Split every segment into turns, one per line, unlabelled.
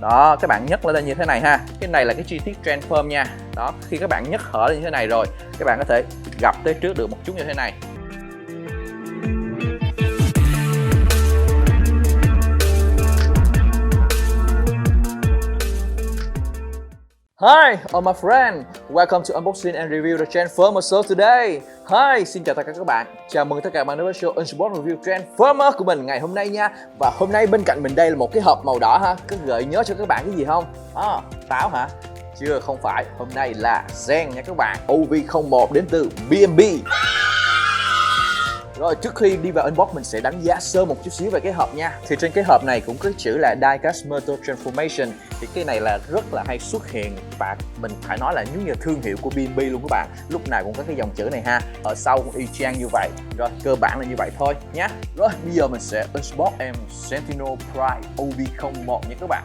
Đó, các bạn nhấc lên đây như thế này ha. Cái này là cái chi tiết transform nha. Đó, khi các bạn nhấc hở lên như thế này rồi, các bạn có thể gập tới trước được một chút như thế này. Hi, all my friend, welcome to unboxing and review the Transformer show today. Hi, xin chào tất cả các bạn. Chào mừng tất cả các bạn đến với show Unbox Review Transformer của mình ngày hôm nay nha. Và hôm nay bên cạnh mình đây là một cái hộp màu đỏ ha. Có gợi nhớ cho các bạn cái gì không? Táo hả? Chưa, không phải. Hôm nay là Zen nha các bạn. OV01 đến từ BMB. Rồi, trước khi đi vào unbox mình sẽ đánh giá sơ một chút xíu về cái hộp nha. Thì trên cái hộp này cũng có chữ là Die-Cast Motor Transformation. Thì cái này là rất là hay xuất hiện và mình phải nói là giống như thương hiệu của BMB luôn các bạn. Lúc nào cũng có cái dòng chữ này ha. Ở sau cũng y chang như vậy. Rồi, cơ bản là như vậy thôi nhé. Rồi, bây giờ mình sẽ unbox em Sentinel Pride OV01 nha các bạn.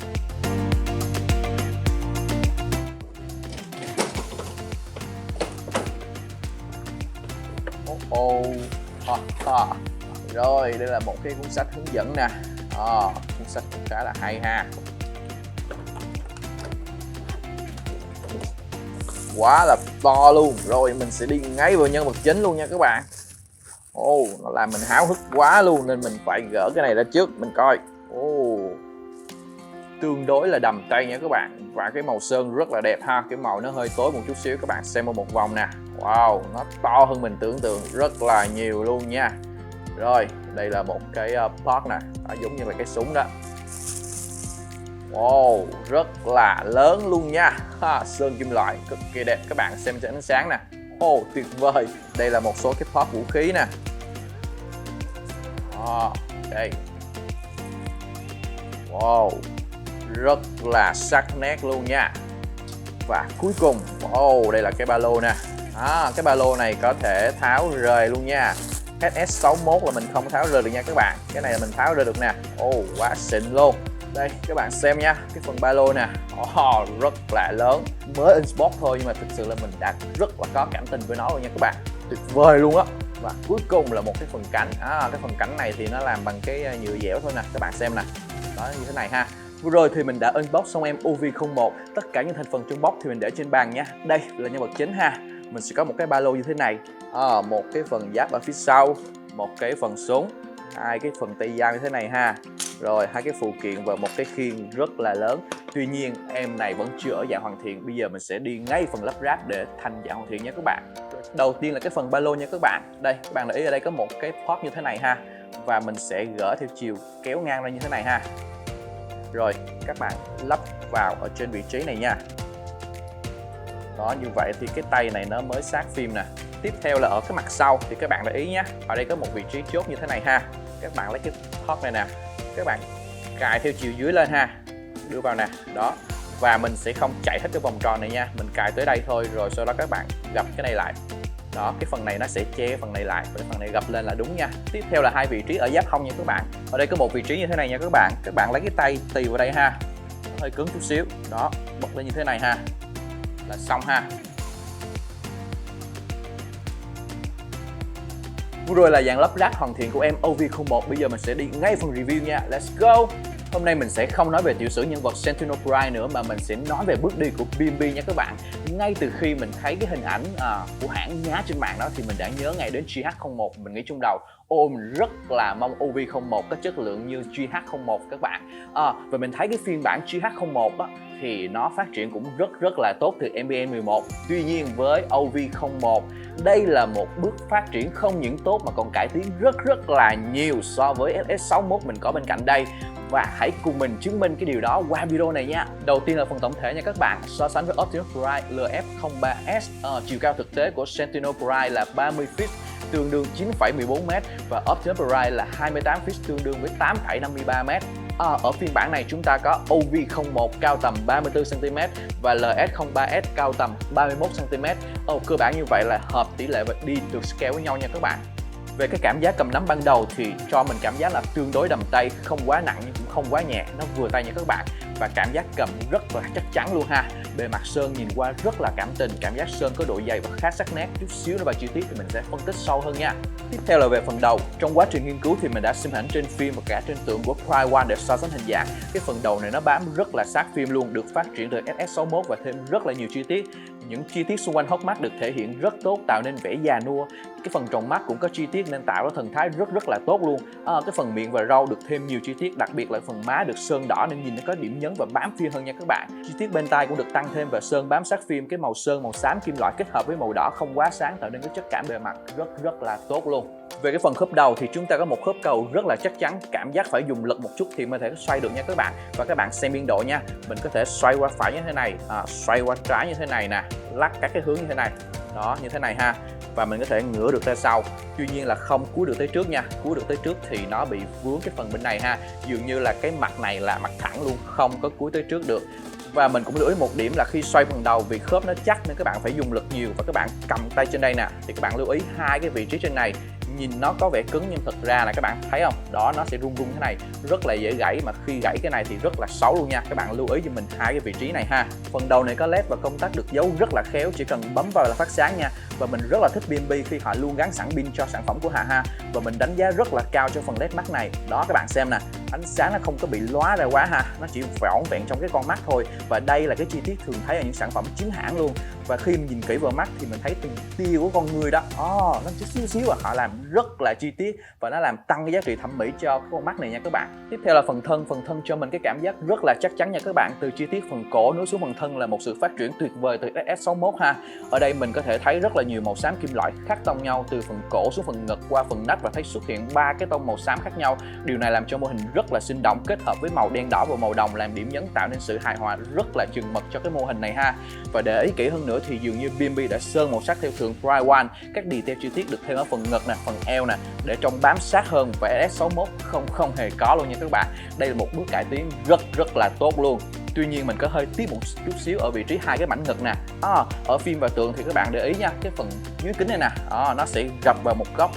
Rồi, đây là một cái cuốn sách hướng dẫn nè. Cuốn sách cũng khá là hay ha. Quá là to luôn. Rồi mình sẽ đi ngay vào nhân vật chính luôn nha các bạn. Nó làm mình háo hức quá luôn nên mình phải gỡ cái này ra trước mình coi. Tương đối là đầm tay nha các bạn. Và cái màu sơn rất là đẹp ha. Cái màu nó hơi tối một chút xíu, các bạn xem qua một vòng nè. Wow, nó to hơn mình tưởng tượng rất là nhiều luôn nha. Rồi, đây là một cái part nè, giống như là cái súng đó. Wow, rất là lớn luôn nha. Sơn kim loại cực kỳ đẹp, các bạn xem trên ánh sáng nè. Tuyệt vời. Đây là một số cái part vũ khí nè. Đây. Wow, rất là sắc nét luôn nha. Và cuối cùng, đây là cái ba lô nè. Cái ba lô này có thể tháo rời luôn nha. SS61 là mình không tháo rời được nha các bạn. Cái này là mình tháo rời được nè. Quá xịn luôn. Đây các bạn xem nha, cái phần ba lô nè. Rất là lớn. Mới unbox thôi nhưng mà thực sự là mình đã rất là có cảm tình với nó rồi nha các bạn. Tuyệt vời luôn á. Và cuối cùng là một cái phần cánh. Cái phần cánh này thì nó làm bằng cái nhựa dẻo thôi nè. Các bạn xem nè. Đó, như thế này ha. Vừa rồi thì mình đã unbox xong em OV01. Tất cả những thành phần trong box thì mình để trên bàn nha. Đây là nhân vật chính ha. Mình sẽ có một cái ba lô như thế này. Một cái phần giáp ở phía sau, một cái phần súng, hai cái phần tay dao như thế này ha. Rồi hai cái phụ kiện và một cái khiên rất là lớn. Tuy nhiên em này vẫn chưa ở dạng hoàn thiện. Bây giờ mình sẽ đi ngay phần lắp ráp để thành dạng hoàn thiện nha các bạn. Đầu tiên là cái phần ba lô nha các bạn. Đây, các bạn để ý ở đây có một cái port như thế này ha. Và mình sẽ gỡ theo chiều kéo ngang ra như thế này ha. Rồi các bạn lắp vào ở trên vị trí này nha. Đó, như vậy thì cái tay này nó mới sát phim nè. Tiếp theo là ở cái mặt sau thì các bạn để ý nhé. Ở đây có một vị trí chốt như thế này ha. Các bạn lấy cái port này nè, các bạn cài theo chiều dưới lên ha. Đưa vào nè, đó. Và mình sẽ không chạy hết cái vòng tròn này nha. Mình cài tới đây thôi rồi sau đó các bạn gập cái này lại. Đó, cái phần này nó sẽ che phần này lại và phần này gập lên là đúng nha. Tiếp theo là hai vị trí ở giáp hông nha các bạn. Ở đây có một vị trí như thế này nha các bạn. Các bạn lấy cái tay tì vào đây ha. Nó hơi cứng chút xíu. Đó, bật lên như thế này ha. Là xong ha. Vừa rồi là dạng lắp ráp hoàn thiện của em OV01. Bây giờ mình sẽ đi ngay phần review nha. Let's go. Hôm nay mình sẽ không nói về tiểu sử nhân vật Sentinel Pride nữa mà mình sẽ nói về bước đi của BMB nha các bạn. Ngay từ khi mình thấy cái hình ảnh của hãng nhá trên mạng đó thì mình đã nhớ ngay đến GH01. Mình nghĩ trong đầu, mình rất là mong OV01 có chất lượng như GH01 các bạn. Và mình thấy cái phiên bản GH01 á, thì nó phát triển cũng rất là tốt từ MBN 11. Tuy nhiên với OV01, đây là một bước phát triển không những tốt mà còn cải tiến rất là nhiều so với SS61 mình có bên cạnh đây. Và hãy cùng mình chứng minh cái điều đó qua video này nha. Đầu tiên là phần tổng thể nha các bạn. So sánh với Optimus Prime LF03S, chiều cao thực tế của Sentinel Pride là 30 feet, tương đương 9,14m, và Optimus Prime là 28 feet, tương đương với 8,53m. Ở phiên bản này chúng ta có OV01 cao tầm 34cm và LS03S cao tầm 31cm. Cơ bản như vậy là hợp tỷ lệ và đi được scale với nhau nha các bạn. Về cái cảm giác cầm nắm ban đầu thì cho mình cảm giác là tương đối đầm tay, không quá nặng nhưng cũng không quá nhẹ, nó vừa tay nha các bạn. và cảm giác cầm rất là chắc chắn luôn ha. Bề mặt sơn nhìn qua rất là cảm tình, cảm giác sơn có độ dày và khá sắc nét. Chút xíu nữa vào chi tiết thì mình sẽ phân tích sâu hơn nha. Tiếp theo là về phần đầu. Trong quá trình nghiên cứu thì mình đã xem hình trên phim và cả trên tượng của Pride One để so sánh hình dạng. Cái phần đầu này nó bám rất là sát phim luôn, được phát triển từ SS61 và thêm rất là nhiều chi tiết. Những chi tiết xung quanh hốc mắt được thể hiện rất tốt, tạo nên vẻ già nua. Cái phần tròng mắt cũng có chi tiết nên tạo ra thần thái rất là tốt luôn. Cái phần miệng và râu được thêm nhiều chi tiết, đặc biệt là phần má được sơn đỏ nên nhìn nó có điểm nhấn và bám phim hơn nha các bạn. Chi tiết bên tai cũng được tăng thêm và sơn bám sát phim. Cái màu sơn màu xám kim loại kết hợp với màu đỏ không quá sáng tạo nên cái chất cảm bề mặt rất là tốt luôn. Về cái phần khớp đầu thì chúng ta có một khớp cầu rất là chắc chắn, cảm giác phải dùng lực một chút thì mới thể xoay được nha các bạn. Và các bạn xem biên độ nha, mình có thể xoay qua phải như thế này, xoay qua trái như thế này nè, lắc các cái hướng như thế này, đó như thế này ha. Và mình có thể ngửa được ra sau, tuy nhiên là không cúi được tới trước nha. Cúi được tới trước thì nó bị vướng cái phần bên này ha, dường như là cái mặt này là mặt thẳng luôn, không có cúi tới trước được. Và mình cũng lưu ý một điểm là khi xoay phần đầu vì khớp nó chắc nên các bạn phải dùng lực nhiều, và các bạn cầm tay trên đây nè thì các bạn lưu ý hai cái vị trí trên này nhìn nó có vẻ cứng nhưng thực ra là các bạn thấy không, đó nó sẽ rung rung thế này, rất là dễ gãy, mà khi gãy cái này thì rất là xấu luôn nha. Các bạn lưu ý cho mình hai cái vị trí này ha. Phần đầu này có led và công tắc được giấu rất là khéo, chỉ cần bấm vào là phát sáng nha. Và mình rất là thích BNB khi họ luôn gắn sẵn pin cho sản phẩm của họ ha, và mình đánh giá rất là cao cho phần led mắt này. Đó các bạn xem nè, ánh sáng nó không có bị lóa ra quá ha, nó chỉ vỏn vẹn trong cái con mắt thôi. Và đây là cái chi tiết thường thấy ở những sản phẩm chính hãng luôn. Và khi mình nhìn kỹ vào mắt thì mình thấy từng tia của con người đó, nó chút xíu và họ làm rất là chi tiết và nó làm tăng cái giá trị thẩm mỹ cho cái con mắt này nha các bạn. Tiếp theo là phần thân cho mình cái cảm giác rất là chắc chắn nha các bạn. Từ chi tiết phần cổ nối xuống phần thân là một sự phát triển tuyệt vời từ SS61 ha. Ở đây mình có thể thấy rất là nhiều màu xám kim loại khác tông nhau, từ phần cổ xuống phần ngực qua phần nách, và thấy xuất hiện 3 cái tông màu xám khác nhau. Điều này làm cho mô hình rất là sinh động, kết hợp với màu đen đỏ và màu đồng làm điểm nhấn, tạo nên sự hài hòa rất là chừng mực cho cái mô hình này ha. Và để ý kỹ hơn nữa thì dường như BNB đã sơn màu sắc theo tượng Pride One. Các detail chi tiết được thêm ở phần ngực nè, phần eo nè, để trông bám sát hơn, và SS61 không hề có luôn nha các bạn. Đây là một bước cải tiến rất là tốt luôn. Tuy nhiên mình có hơi tiếc một chút xíu ở vị trí hai cái mảnh ngực nè. Ở phim và tượng thì các bạn để ý nha, cái phần dưới kính này nè, nó sẽ gập vào một góc.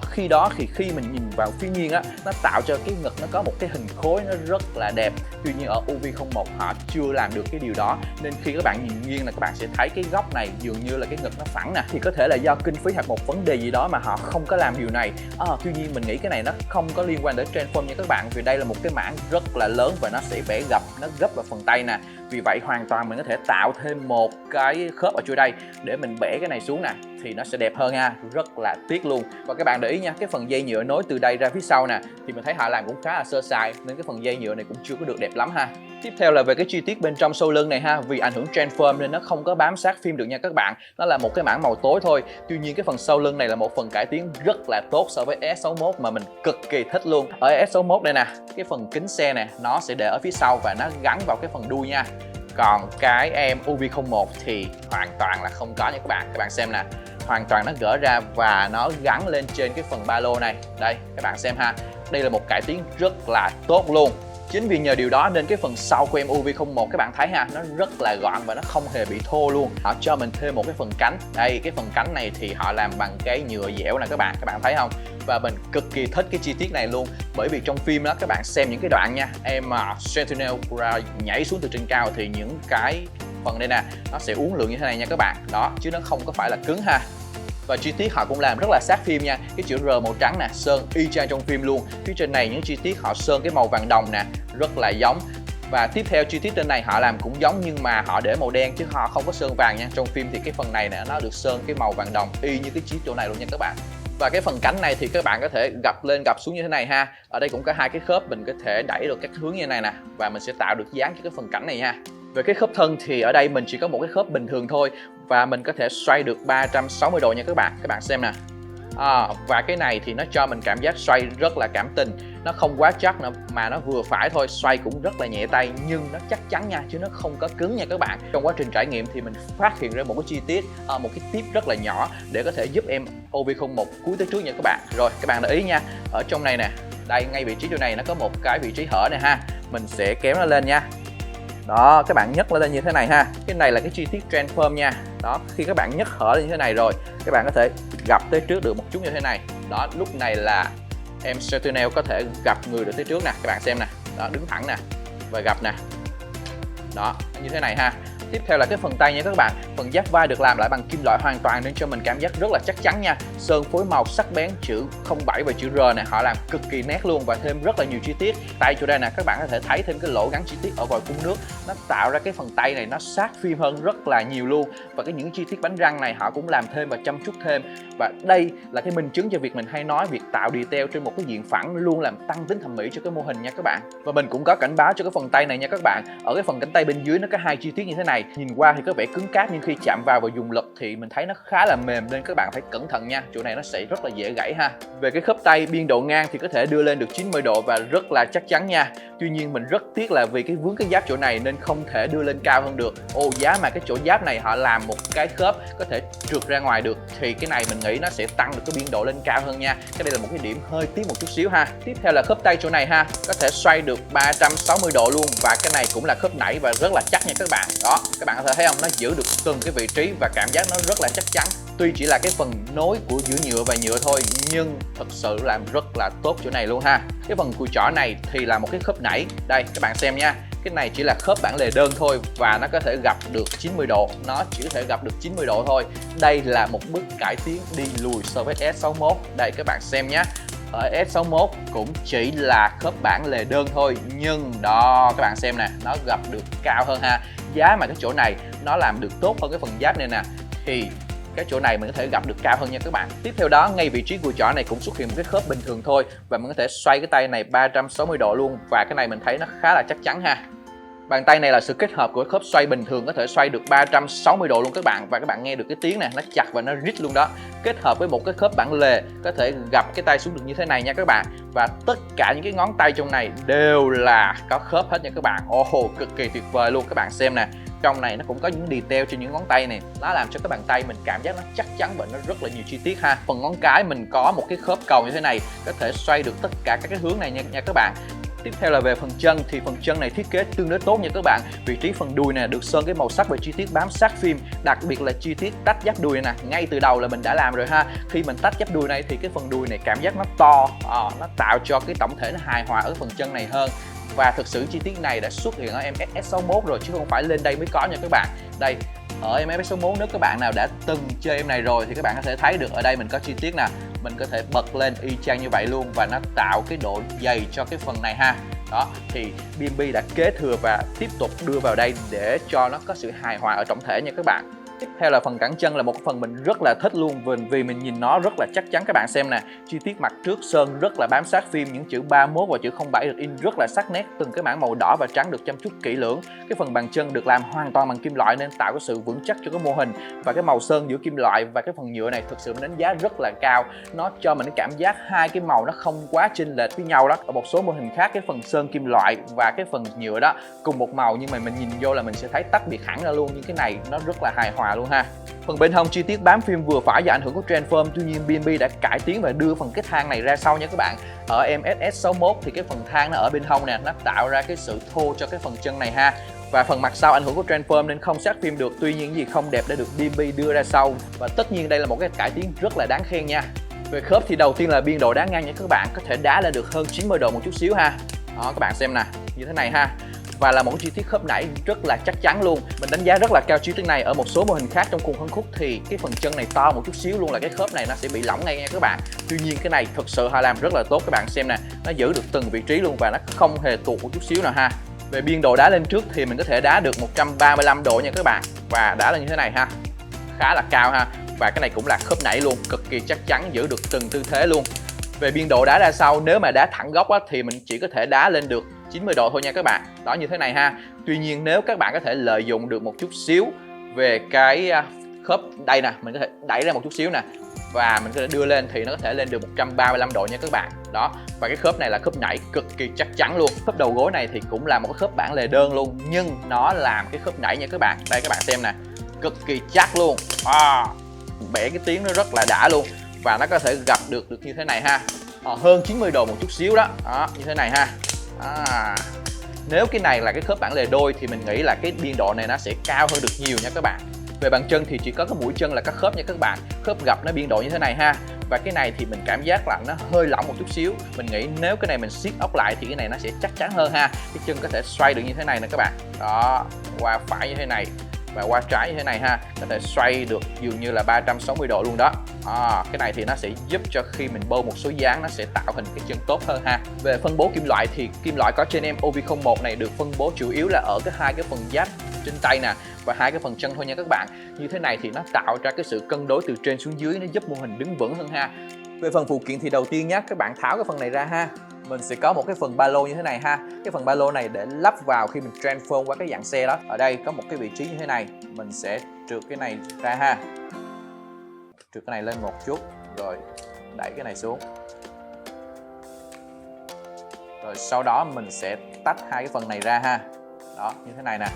Khi đó thì khi mình nhìn vào phiên nhiên á, nó tạo cho cái ngực nó có một cái hình khối nó rất là đẹp. Tuy nhiên ở UV01 họ chưa làm được cái điều đó, nên khi các bạn nhìn nghiêng là các bạn sẽ thấy cái góc này dường như là cái ngực nó phẳng nè. Thì có thể là do kinh phí hoặc một vấn đề gì đó mà họ không có làm điều này. Tuy nhiên mình nghĩ cái này nó không có liên quan đến Transform nha các bạn, vì đây là một cái mảng rất là lớn và nó sẽ vẽ gập, nó gấp vào phần tay nè. Vì vậy hoàn toàn mình có thể tạo thêm một cái khớp ở chỗ đây để mình bẻ cái này xuống nè, thì nó sẽ đẹp hơn ha, rất là tiếc luôn. Và các bạn để ý nha, cái phần dây nhựa nối từ đây ra phía sau nè thì mình thấy họ làm cũng khá là sơ sài, nên cái phần dây nhựa này cũng chưa có được đẹp lắm ha. Tiếp theo là về cái chi tiết bên trong sau lưng này ha, vì ảnh hưởng Transform nên nó không có bám sát phim được nha các bạn, nó là một cái mảng màu tối thôi. Tuy nhiên cái phần sau lưng này là một phần cải tiến rất là tốt so với S61 mà mình cực kỳ thích luôn. Ở S61 đây nè, cái phần kính xe nè nó sẽ để ở phía sau và nó gắn vào cái phần đuôi nha. Còn cái em UV01 thì hoàn toàn là không có nha các bạn. Các bạn xem nè, hoàn toàn nó gỡ ra và nó gắn lên trên cái phần ba lô này. Đây, các bạn xem ha. Đây là một cải tiến rất là tốt luôn. Chính vì nhờ điều đó nên cái phần sau của em UV01 các bạn thấy ha, nó rất là gọn và nó không hề bị thô luôn. Họ cho mình thêm một cái phần cánh. Đây, cái phần cánh này thì họ làm bằng cái nhựa dẻo nè các bạn thấy không? Và mình cực kỳ thích cái chi tiết này luôn, bởi vì trong phim đó các bạn xem những cái đoạn nha, em Sentinel nhảy xuống từ trên cao thì những cái phần đây nè nó sẽ uốn lượn như thế này nha các bạn. Đó, chứ nó không có phải là cứng ha. Và chi tiết họ cũng làm rất là sát phim nha. Cái chữ R màu trắng nè, sơn y chang trong phim luôn. Phía trên này những chi tiết họ sơn cái màu vàng đồng nè, rất là giống. Và tiếp theo chi tiết trên này họ làm cũng giống nhưng mà họ để màu đen chứ họ không có sơn vàng nha. Trong phim thì cái phần này nè nó được sơn cái màu vàng đồng y như cái chiếc chỗ này luôn nha các bạn. Và cái phần cánh này thì các bạn có thể gập lên gập xuống như thế này ha. Ở đây cũng có hai cái khớp, mình có thể đẩy được các hướng như thế này nè, và mình sẽ tạo được dáng cho cái phần cánh này nha. Về cái khớp thân thì ở đây mình chỉ có một cái khớp bình thường thôi, và mình có thể xoay được 360 độ nha các bạn xem nè. Và cái này thì nó cho mình cảm giác xoay rất là cảm tình, nó không quá chắc nữa mà nó vừa phải thôi, xoay cũng rất là nhẹ tay nhưng nó chắc chắn nha, chứ nó không có cứng nha các bạn. Trong quá trình trải nghiệm thì mình phát hiện ra một cái chi tiết, một cái tip rất là nhỏ để có thể giúp em OV01 cúi tới trước nha các bạn. Rồi các bạn để ý nha, ở trong này nè, đây ngay vị trí chỗ này nó có một cái vị trí hở này ha, mình sẽ kéo nó lên nha. Đó, các bạn nhấc lên như thế này ha. Cái này là cái chi tiết Transform nha. Đó, khi các bạn nhấc hở lên như thế này rồi, các bạn có thể gập tới trước được một chút như thế này. Đó, lúc này là em Sentinel có thể gập người được tới trước nè, các bạn xem nè. Đó, đứng thẳng nè và gập nè. Đó, như thế này ha. Tiếp theo là cái phần tay nha các bạn. Phần giáp vai được làm lại bằng kim loại hoàn toàn nên cho mình cảm giác rất là chắc chắn nha. Sơn phối màu sắc bén chữ 07 và chữ R này họ làm cực kỳ nét luôn và thêm rất là nhiều chi tiết. Tay chỗ đây nè, các bạn có thể thấy thêm cái lỗ gắn chi tiết ở vòi phun nước. Nó tạo ra cái phần tay này nó sát phim hơn rất là nhiều luôn. Và những chi tiết bánh răng này họ cũng làm thêm và chăm chút thêm. Và đây là cái minh chứng cho việc mình hay nói việc tạo detail trên một cái diện phẳng luôn làm tăng tính thẩm mỹ cho cái mô hình nha các bạn. Và mình cũng có cảnh báo cho cái phần tay này nha các bạn. Ở cái phần cánh tay bên dưới nó có hai chi tiết như thế này. Nhìn qua thì có vẻ cứng cáp nhưng khi chạm vào và dùng lực thì mình thấy nó khá là mềm nên các bạn phải cẩn thận nha. Chỗ này nó sẽ rất là dễ gãy ha. Về cái khớp tay, biên độ ngang thì có thể đưa lên được 90 độ và rất là chắc chắn nha. Tuy nhiên mình rất tiếc là vì cái vướng cái giáp chỗ này nên không thể đưa lên cao hơn được. Giá mà cái chỗ giáp này họ làm một cái khớp có thể trượt ra ngoài được thì cái này mình nghĩ nó sẽ tăng được cái biên độ lên cao hơn nha. Cái đây là một cái điểm hơi tiếc một chút xíu ha. Tiếp theo là khớp tay chỗ này ha, có thể xoay được 360 độ luôn và cái này cũng là khớp nảy và rất là chắc nha các bạn. Đó, các bạn có thể thấy không, nó giữ được từng cái vị trí và cảm giác nó rất là chắc chắn. Tuy chỉ là cái phần nối của giữa nhựa và nhựa thôi nhưng thật sự làm rất là tốt chỗ này luôn ha. Cái phần cùi chỏ này thì là một cái khớp nảy. Đây các bạn xem nha. Cái này chỉ là khớp bản lề đơn thôi và nó có thể gặp được 90 độ. Nó chỉ có thể gặp được 90 độ thôi. Đây là một bước cải tiến đi lùi so với S61. Đây các bạn xem nhé. Ở S61 cũng chỉ là khớp bản lề đơn thôi nhưng đó các bạn xem nè, nó gặp được cao hơn ha. Giá mà cái chỗ này nó làm được tốt hơn cái phần giáp này nè thì cái chỗ này mình có thể gặp được cao hơn nha các bạn. Tiếp theo đó, ngay vị trí cùi chỏ này cũng xuất hiện một cái khớp bình thường thôi và mình có thể xoay cái tay này 360 độ luôn và cái này mình thấy nó khá là chắc chắn ha. Bàn tay này là sự kết hợp của khớp xoay bình thường có thể xoay được 360 độ luôn các bạn và các bạn nghe được cái tiếng này nó chặt và nó rít luôn đó. Kết hợp với một cái khớp bản lề có thể gập cái tay xuống được như thế này nha các bạn. Và tất cả những cái ngón tay trong này đều là có khớp hết nha các bạn. Cực kỳ tuyệt vời luôn các bạn xem nè. Trong này nó cũng có những detail trên những ngón tay này, nó làm cho cái bàn tay mình cảm giác nó chắc chắn và nó rất là nhiều chi tiết ha. Phần ngón cái mình có một cái khớp cầu như thế này, có thể xoay được tất cả các cái hướng này nha các bạn. Tiếp theo là về phần chân thì phần chân này thiết kế tương đối tốt nha các bạn. Vị trí phần đùi này được sơn cái màu sắc và chi tiết bám sát phim, đặc biệt là chi tiết tách giáp đùi nè, ngay từ đầu là mình đã làm rồi ha. Khi mình tách giáp đùi này thì cái phần đùi này cảm giác nó to, nó tạo cho cái tổng thể nó hài hòa ở phần chân này hơn. Và thực sự chi tiết này đã xuất hiện ở em S61 rồi chứ không phải lên đây mới có nha các bạn. Đây, ở em S61 nếu các bạn nào đã từng chơi em này rồi thì các bạn có thể thấy được ở đây mình có chi tiết nè. Mình có thể bật lên y chang như vậy luôn và nó tạo cái độ dày cho cái phần này ha. Đó, thì BNB đã kế thừa và tiếp tục đưa vào đây để cho nó có sự hài hòa ở tổng thể nha các bạn. Tiếp theo là phần cẳng chân là một phần mình rất là thích luôn vì mình nhìn nó rất là chắc chắn. Các bạn xem nè, chi tiết mặt trước sơn rất là bám sát phim, những chữ 31 và chữ 07 được in rất là sắc nét, từng cái mảng màu đỏ và trắng được chăm chút kỹ lưỡng. Cái phần bàn chân được làm hoàn toàn bằng kim loại nên tạo cái sự vững chắc cho cái mô hình và cái màu sơn giữa kim loại và cái phần nhựa này thực sự mình đánh giá rất là cao. Nó cho mình cái cảm giác hai cái màu nó không quá chênh lệch với nhau đó. Ở một số mô hình khác cái phần sơn kim loại và cái phần nhựa đó cùng một màu nhưng mà mình nhìn vô là mình sẽ thấy tách biệt hẳn ra luôn, nhưng cái này nó rất là hài hòa luôn ha. Phần bên hông chi tiết bám phim vừa phải do ảnh hưởng của Transform, tuy nhiên BNB đã cải tiến và đưa phần cái thang này ra sau nha các bạn. Ở em SS61 thì cái phần thang nó ở bên hông nè, nó tạo ra cái sự thô cho cái phần chân này ha. Và phần mặt sau ảnh hưởng của Transform nên không sát phim được, tuy nhiên gì không đẹp đã được BNB đưa ra sau. Và tất nhiên đây là một cái cải tiến rất là đáng khen nha. Về khớp thì đầu tiên là biên độ đá ngang nha các bạn, có thể đá lên được hơn 90 độ một chút xíu ha. Đó các bạn xem nè, như thế này ha. Và là một chi tiết khớp nảy rất là chắc chắn luôn. Mình đánh giá rất là cao chi tiết này. Ở một số mô hình khác trong cùng phân khúc thì cái phần chân này to một chút xíu luôn là cái khớp này nó sẽ bị lỏng ngay nha các bạn. Tuy nhiên cái này thực sự họ làm rất là tốt, các bạn xem nè, nó giữ được từng vị trí luôn và nó không hề tuột một chút xíu nào ha. Về biên độ đá lên trước thì mình có thể đá được 135 độ nha các bạn. Và đá lên như thế này ha, khá là cao ha. Và cái này cũng là khớp nảy luôn, cực kỳ chắc chắn, giữ được từng tư thế luôn. Về biên độ đá ra sau, nếu mà đá thẳng góc á, thì mình chỉ có thể đá lên được 90 độ thôi nha các bạn. Đó, như thế này ha. Tuy nhiên nếu các bạn có thể lợi dụng được một chút xíu về cái khớp đây nè, mình có thể đẩy ra một chút xíu nè và mình có thể đưa lên thì nó có thể lên được 135 độ nha các bạn. Đó, và cái khớp này là khớp nảy cực kỳ chắc chắn luôn. Khớp đầu gối này thì cũng là một cái khớp bản lề đơn luôn nhưng nó làm cái khớp nảy nha các bạn. Đây các bạn xem nè, cực kỳ chắc luôn. Bẻ cái tiếng nó rất là đã luôn và nó có thể gặp được như thế này ha. Hơn 90 độ một chút xíu đó. Đó, như thế này ha. Nếu cái này là cái khớp bản lề đôi thì mình nghĩ là cái biên độ này nó sẽ cao hơn được nhiều nha các bạn. Về bàn chân thì chỉ có cái mũi chân là các khớp nha các bạn, khớp gập nó biên độ như thế này ha. Và cái này thì mình cảm giác là nó hơi lỏng một chút xíu. Mình nghĩ nếu cái này mình siết ốc lại thì cái này nó sẽ chắc chắn hơn ha. Cái chân có thể xoay được như thế này nè các bạn. Đó, qua phải như thế này và qua trái như thế này ha. Có thể xoay được dường như là 360 độ luôn đó. Cái này thì nó sẽ giúp cho khi mình bâu một số dáng nó sẽ tạo hình cái chân tốt hơn ha. Về phân bố kim loại thì kim loại có trên em OV01 này được phân bố chủ yếu là ở hai cái phần giáp trên tay nè và hai cái phần chân thôi nha các bạn. Như thế này thì nó tạo ra cái sự cân đối từ trên xuống dưới, nó giúp mô hình đứng vững hơn ha. Về phần phụ kiện thì đầu tiên nhé, các bạn tháo cái phần này ra ha. Mình sẽ có một cái phần ba lô như thế này ha. Cái phần ba lô này để lắp vào khi mình transform qua cái dạng xe đó. Ở đây có một cái vị trí như thế này, mình sẽ trượt cái này ra ha. Trượt cái này lên một chút, rồi đẩy cái này xuống. Rồi sau đó mình sẽ tách hai cái phần này ra ha. Đó, như thế này nè.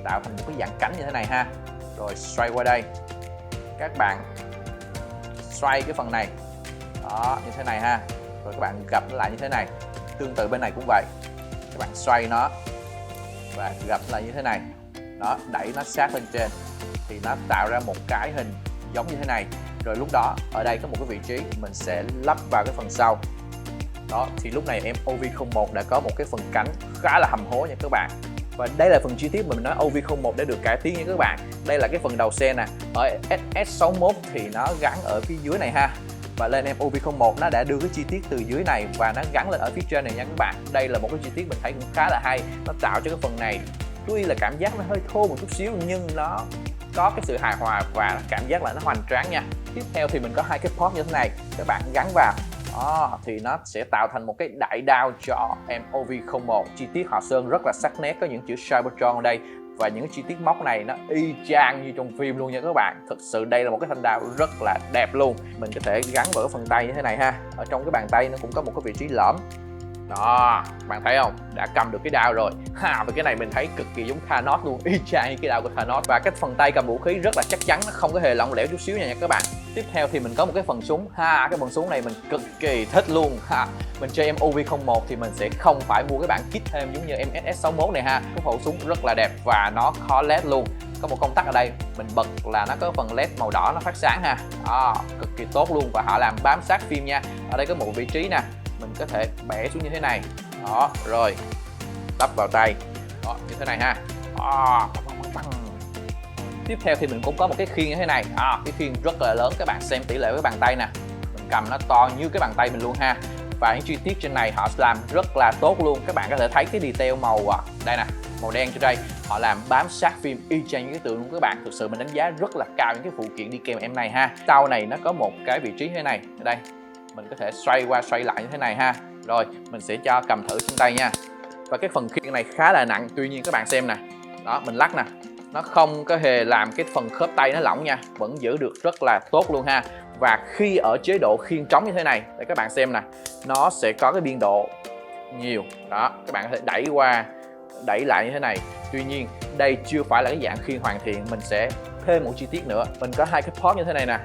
Tạo thành một cái dạng cánh như thế này ha. Rồi xoay qua đây. Các bạn xoay cái phần này. Đó, như thế này ha. Rồi các bạn gập nó lại như thế này. Tương tự bên này cũng vậy. Các bạn xoay nó và gập lại như thế này. Đó, đẩy nó sát lên trên thì nó tạo ra một cái hình giống như thế này. Rồi lúc đó ở đây có một cái vị trí mình sẽ lắp vào cái phần sau. Đó, thì lúc này em OV01 đã có một cái phần cánh khá là hầm hố nha các bạn. Và đây là phần chi tiết mà mình nói OV01 đã được cải tiến nha các bạn. Đây là cái phần đầu xe nè. Ở SS61 thì nó gắn ở phía dưới này ha. Và lên em OV01 nó đã đưa cái chi tiết từ dưới này và nó gắn lên ở phía trên này nha các bạn. Đây là một cái chi tiết mình thấy cũng khá là hay. Nó tạo cho cái phần này tuy là cảm giác nó hơi thô một chút xíu nhưng nó có cái sự hài hòa và cảm giác là nó hoành tráng nha. Tiếp theo thì mình có hai cái port như thế này, các bạn gắn vào. Đó, thì nó sẽ tạo thành một cái đại đao cho em OV01. Chi tiết họ sơn rất là sắc nét, có những chữ Cybertron ở đây và những chi tiết móc này nó y chang như trong phim luôn nha các bạn. Thực sự đây là một cái thanh đao rất là đẹp luôn. Mình có thể gắn vào cái phần tay như thế này ha. Ở trong cái bàn tay nó cũng có một cái vị trí lõm. Đó, bạn thấy không? Đã cầm được cái đao rồi. Và cái này mình thấy cực kỳ giống Thanos luôn, y chang như cái đao của Thanos. Và cái phần tay cầm vũ khí rất là chắc chắn, nó không có hề lỏng lẻo chút xíu nha các bạn. Tiếp theo thì mình có một cái phần súng cái phần súng này mình cực kỳ thích luôn Mình chơi em OV01 thì mình sẽ không phải mua cái bản kit thêm giống như em SS61 này ha. Cái khẩu súng rất là đẹp và nó khó led luôn. Có một công tắc ở đây, mình bật là nó có phần led màu đỏ nó phát sáng ha. Cực kỳ tốt luôn và họ làm bám sát phim nha. Ở đây có một vị trí nè, mình có thể bẻ xuống như thế này. Đó, rồi lắp vào tay. Đó, như thế này ha. Tiếp theo thì mình cũng có một cái khiên như thế này. Cái khiên rất là lớn, các bạn xem tỷ lệ với bàn tay nè. Mình cầm nó to như cái bàn tay mình luôn ha. Và những chi tiết trên này họ làm rất là tốt luôn. Các bạn có thể thấy cái detail màu đây nè, màu đen trên đây. Họ làm bám sát phim y chang như cái tượng luôn các bạn. Thực sự mình đánh giá rất là cao những cái phụ kiện đi kèm em này ha. Sau này nó có một cái vị trí như thế này. Ở đây mình có thể xoay qua xoay lại như thế này ha. Rồi mình sẽ cho cầm thử trên tay nha. Và cái phần khiên này khá là nặng, tuy nhiên các bạn xem nè. Đó, mình lắc nè, nó không có hề làm cái phần khớp tay nó lỏng nha, vẫn giữ được rất là tốt luôn ha. Và khi ở chế độ khiên trống như thế này, để các bạn xem nè, nó sẽ có cái biên độ nhiều. Đó, các bạn có thể đẩy qua, đẩy lại như thế này. Tuy nhiên đây chưa phải là cái dạng khiên hoàn thiện, mình sẽ thêm một chi tiết nữa. Mình có hai cái port như thế này nè.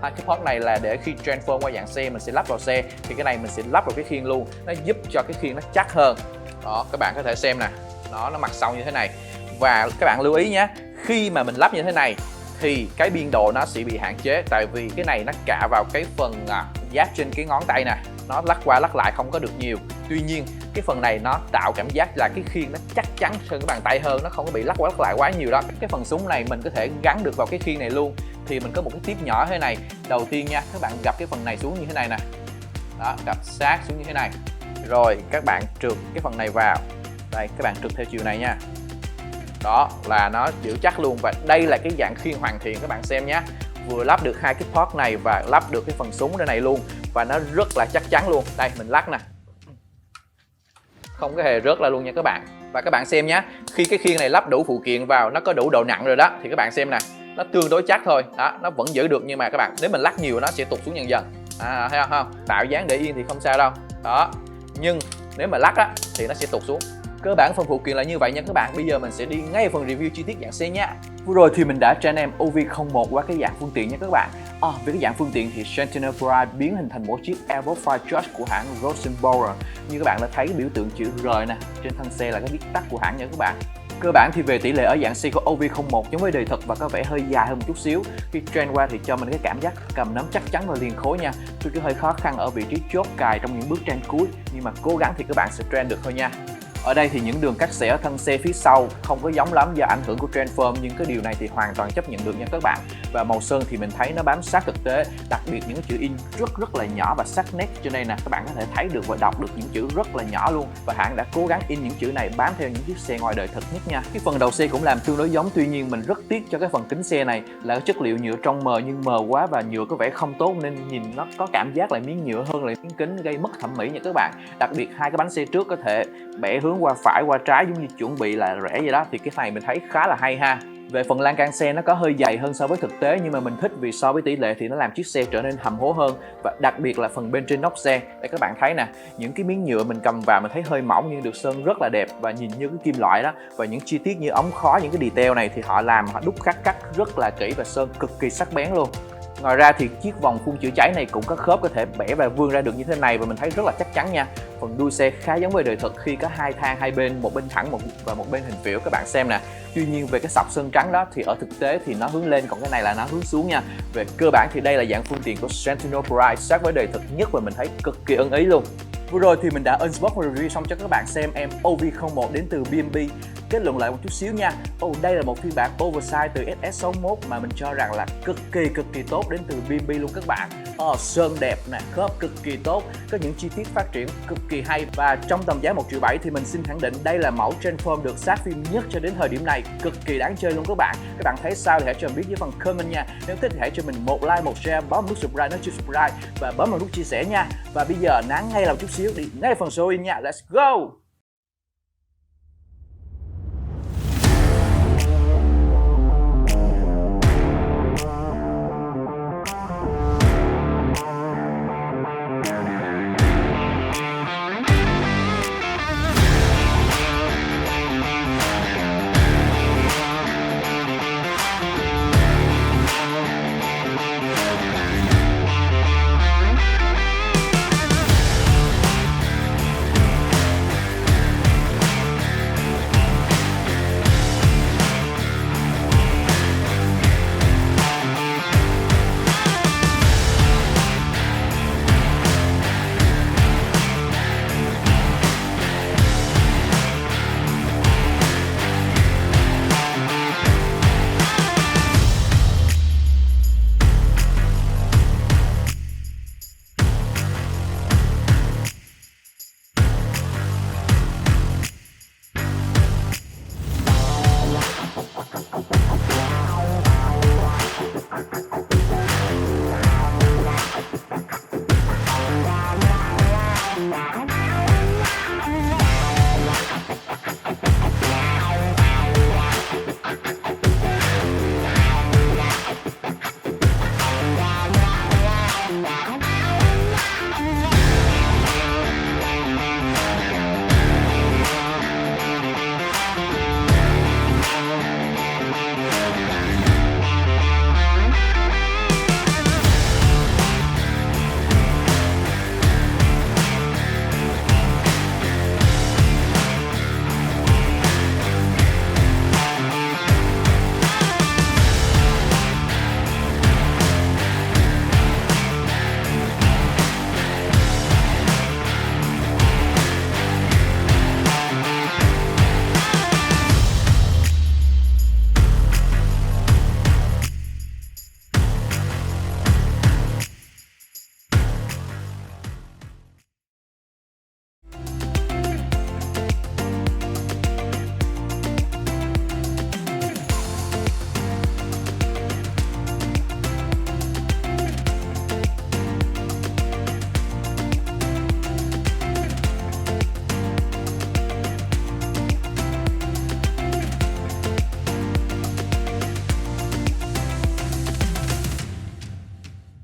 Hai cái port này là để khi transform qua dạng xe mình sẽ lắp vào xe, thì cái này mình sẽ lắp vào cái khiên luôn, nó giúp cho cái khiên nó chắc hơn. Đó, các bạn có thể xem nè, nó mặt sau như thế này. Và các bạn lưu ý nhé, khi mà mình lắp như thế này thì cái biên độ nó sẽ bị hạn chế, tại vì cái này nó cạ vào cái phần giáp trên cái ngón tay nè, nó lắc qua lắc lại không có được nhiều. Tuy nhiên cái phần này nó tạo cảm giác là cái khiên nó chắc chắn hơn cái bàn tay hơn, nó không có bị lắc qua lắc lại quá nhiều đó. Cái phần súng này mình có thể gắn được vào cái khiên này luôn. Thì mình có một cái tip nhỏ thế này. Đầu tiên nha, các bạn gập cái phần này xuống như thế này nè. Đó, gập sát xuống như thế này. Rồi các bạn trượt cái phần này vào. Đây, các bạn trượt theo chiều này nha. Đó là nó giữ chắc luôn. Và đây là cái dạng khiên hoàn thiện các bạn xem nhé. Vừa lắp được hai cái port này và lắp được cái phần súng đây này luôn. Và nó rất là chắc chắn luôn. Đây mình lắc nè, không có hề rớt ra luôn nha các bạn. Và các bạn xem nhé, khi cái khiên này lắp đủ phụ kiện vào, nó có đủ độ nặng rồi đó, thì các bạn xem nè, nó tương đối chắc thôi. Đó, nó vẫn giữ được, nhưng mà các bạn nếu mình lắc nhiều nó sẽ tụt xuống dần dần. Thấy không? Tạo dáng để yên thì không sao đâu. Đó, nhưng nếu mà lắc á thì nó sẽ tụt xuống. Cơ bản phần phụ kiện là như vậy nha các bạn. Bây giờ mình sẽ đi ngay phần review chi tiết dạng xe nha. Vừa rồi thì mình đã train em OV01 qua cái dạng phương tiện nha các bạn. Về cái dạng phương tiện thì Sentinel Prime biến hình thành một chiếc Evo Fire Charge của hãng Rosenbauer. Như các bạn đã thấy cái biểu tượng chữ R nè, trên thân xe là cái viết tắt của hãng nha các bạn. Cơ bản thì về tỷ lệ ở dạng C của OV01 giống với đời thực và có vẻ hơi dài hơn một chút xíu. Khi trend qua thì cho mình cái cảm giác cầm nắm chắc chắn và liền khối nha. Tuy cái hơi khó khăn ở vị trí chốt cài trong những bước trend cuối, nhưng mà cố gắng thì các bạn sẽ trend được thôi nha. Ở đây thì những đường cắt xẻ ở thân xe phía sau không có giống lắm do ảnh hưởng của trend foam, nhưng cái điều này thì hoàn toàn chấp nhận được nha các bạn. Và màu sơn thì mình thấy nó bám sát thực tế, đặc biệt những cái chữ in rất là nhỏ và sắc nét, cho nên là các bạn có thể thấy được và đọc được những chữ rất là nhỏ luôn. Và hãng đã cố gắng in những chữ này bám theo những chiếc xe ngoài đời thực nhất nha. Cái phần đầu xe cũng làm tương đối giống, tuy nhiên mình rất tiếc cho cái phần kính xe này là cái chất liệu nhựa trong mờ, nhưng mờ quá và nhựa có vẻ không tốt nên nhìn nó có cảm giác là miếng nhựa hơn là miếng kính, gây mất thẩm mỹ nha các bạn. Đặc biệt hai cái bánh xe trước có thể bẻ hướng qua phải qua trái giống như chuẩn bị là rẽ vậy đó, thì cái này mình thấy khá là hay ha. Về phần lan can xe nó có hơi dày hơn so với thực tế, nhưng mà mình thích vì so với tỷ lệ thì nó làm chiếc xe trở nên hầm hố hơn. Và đặc biệt là phần bên trên nóc xe, đây các bạn thấy nè, những cái miếng nhựa mình cầm vào mình thấy hơi mỏng nhưng được sơn rất là đẹp và nhìn như cái kim loại đó. Và những chi tiết như ống khói, những cái detail này thì họ đúc cắt rất là kỹ và sơn cực kỳ sắc bén luôn. Ngoài ra thì chiếc vòng phun chữa cháy này cũng có khớp có thể bẻ và vươn ra được như thế này và mình thấy rất là chắc chắn nha. Phần đuôi xe khá giống với đời thực khi có hai thang hai bên, một bên thẳng và một bên hình phễu các bạn xem nè. Tuy nhiên về cái sọc sơn trắng đó thì ở thực tế thì nó hướng lên, còn cái này là nó hướng xuống nha. Về cơ bản thì đây là dạng phương tiện của Sentinel Pride sát với đời thực nhất và mình thấy cực kỳ ưng ý luôn. Vừa rồi thì mình đã unbox và review xong cho các bạn xem em OV01 đến từ BMB. Kết luận lại một chút xíu nha. Đây là một phiên bản oversize từ SS61 mà mình cho rằng là cực kỳ tốt đến từ BMB luôn các bạn. Sơn đẹp nè, khớp cực kỳ tốt, có những chi tiết phát triển cực kỳ hay và trong tầm giá 1,7 triệu thì mình xin khẳng định đây là mẫu trend form được sát phim nhất cho đến thời điểm này, cực kỳ đáng chơi luôn các bạn. Các bạn thấy sao thì hãy cho mình biết dưới phần comment nha. Nếu thích thì hãy cho mình một like, một share, bấm nút subscribe nếu chưa subscribe và bấm vào nút chia sẻ nha. Và bây giờ nán ngay làm chút xíu đi ngay phần show in nha. Let's go.